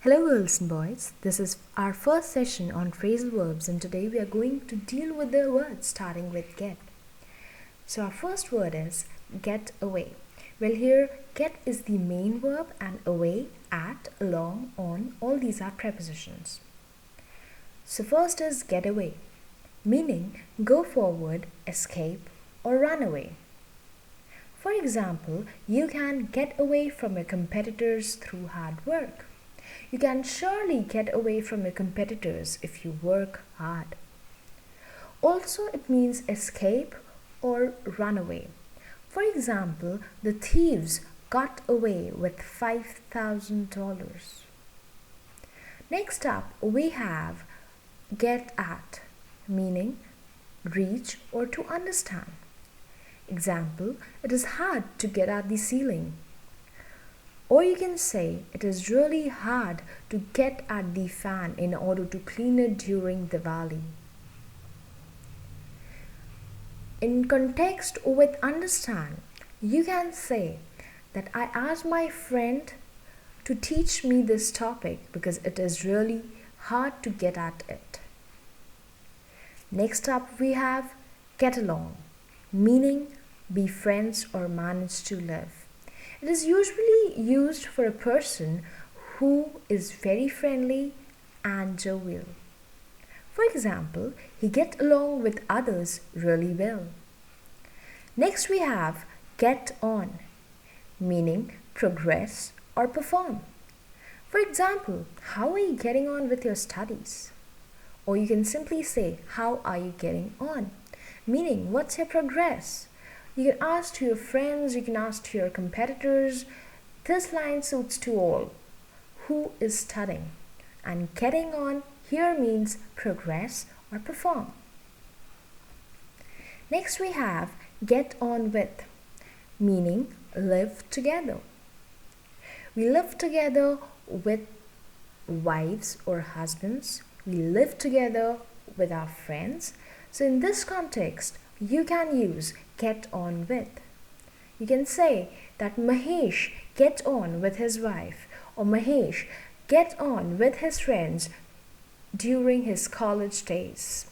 Hello girls and boys, this is our first session on phrasal verbs and today we are going to deal with the words starting with get. So our first word is get away. Well, here get is the main verb and away, at, along, on, all these are prepositions. So first is get away, meaning go forward, escape or run away. For example, you can get away from your competitors through hard work. You can surely get away from your competitors if you work hard. Also, it means escape or run away. For example, the thieves got away with $5,000. Next up, we have get at, meaning reach or to understand. Example, it is hard to get at the ceiling. Or you can say it is really hard to get at the fan in order to clean it during Diwali. In context with understand, you can say that I asked my friend to teach me this topic because it is really hard to get at it. Next up we have get along, meaning be friends or manage to live. It is usually used for a person who is very friendly and jovial. For example, he gets along with others really well. Next we have get on, meaning progress or perform. For example, how are you getting on with your studies? Or you can simply say, how are you getting on? Meaning, what's your progress? You can ask to your friends, you can ask to your competitors. This line suits to all. Who is studying? And getting on here means progress or perform. Next we have get on with, meaning live together. We live together with wives or husbands. We live together with our friends. So in this context, you can use get on with. You can say that Mahesh get on with his wife or Mahesh get on with his friends during his college days.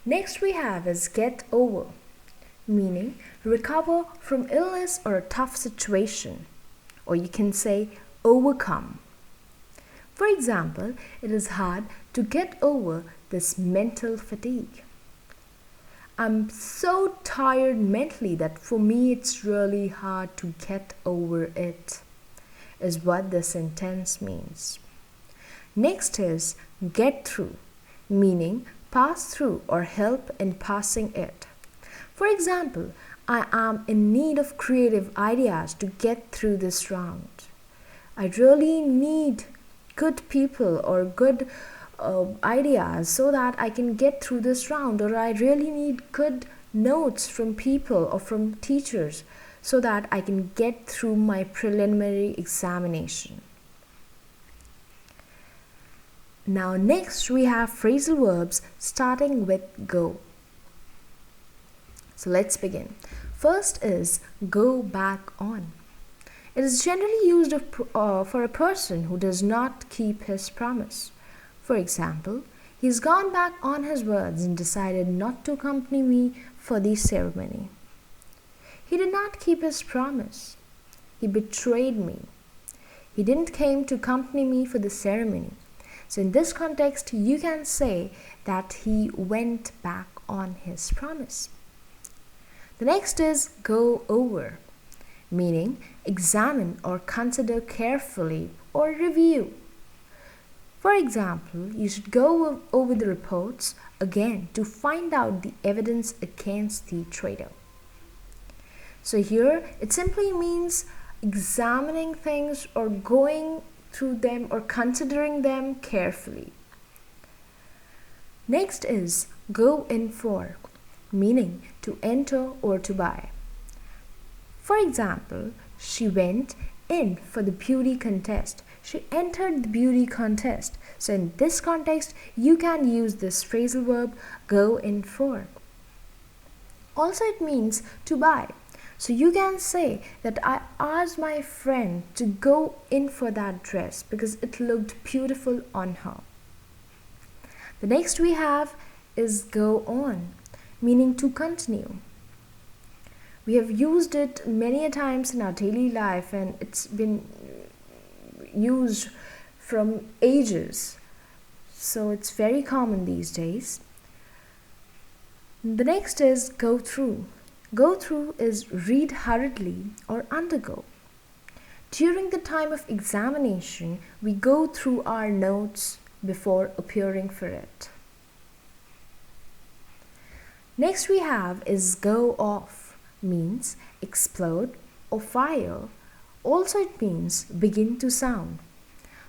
Next we have is get over, meaning recover from illness or a tough situation, or you can say overcome. For example, it is hard to get over this mental fatigue. I'm so tired mentally that for me it's really hard to get over it, is what the sentence means. Next is get through, meaning pass through or help in passing it. For example, I am in need of creative ideas to get through this round. I really need good people or good ideas so that I can get through this round, or I really need good notes from people or from teachers so that I can get through my preliminary examination. Now next we have phrasal verbs starting with go. So let's begin. First is go back on. It is generally used for a person who does not keep his promise. For example, he's gone back on his words and decided not to accompany me for the ceremony. He did not keep his promise. He betrayed me. He didn't came to accompany me for the ceremony. So in this context, you can say that he went back on his promise. The next is go over, meaning examine or consider carefully or review. For example, you should go over the reports again to find out the evidence against the traitor. So here it simply means examining things or going through them or considering them carefully. Next is go in for, meaning to enter or to buy. For example, she went in for the beauty contest. She entered the beauty contest. So in this context, you can use this phrasal verb go in for. Also it means to buy. So you can say that I asked my friend to go in for that dress because it looked beautiful on her. The next we have is go on, meaning to continue. We have used it many a times in our daily life and it's been used from ages. So it's very common these days. The next is go through. Go through is read hurriedly or undergo. During the time of examination, we go through our notes before appearing for it. Next we have is go off, means explode or fire. Also it means begin to sound.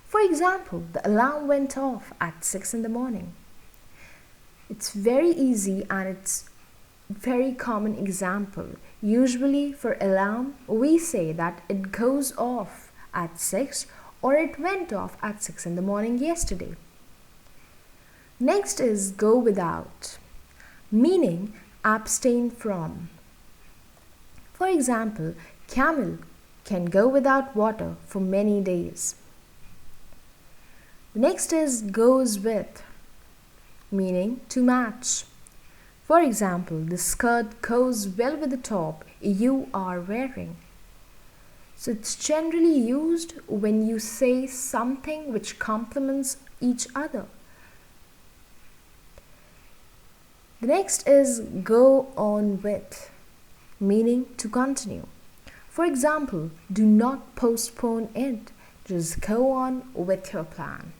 For example, the alarm went off at 6 in the morning. It's very easy and it's very common example. Usually for alarm, we say that it goes off at 6 or it went off at 6 in the morning yesterday. Next is go without, meaning abstain from. For example, camel can go without water for many days. The next is goes with, meaning to match. For example, the skirt goes well with the top you are wearing. So it's generally used when you say something which complements each other. The next is go on with, meaning to continue. For example, do not postpone it. Just go on with your plan.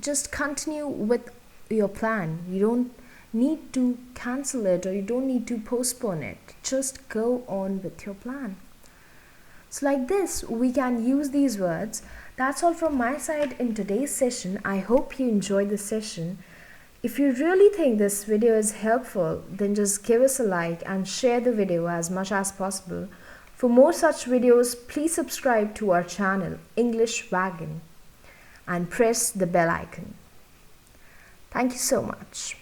Just continue with your plan. You don't need to cancel it or you don't need to postpone it. Just go on with your plan. So like this, we can use these words. That's all from my side in today's session. I hope you enjoyed the session. If you really think this video is helpful, then just give us a like and share the video as much as possible. For more such videos, please subscribe to our channel, English Wagon, and press the bell icon. Thank you so much.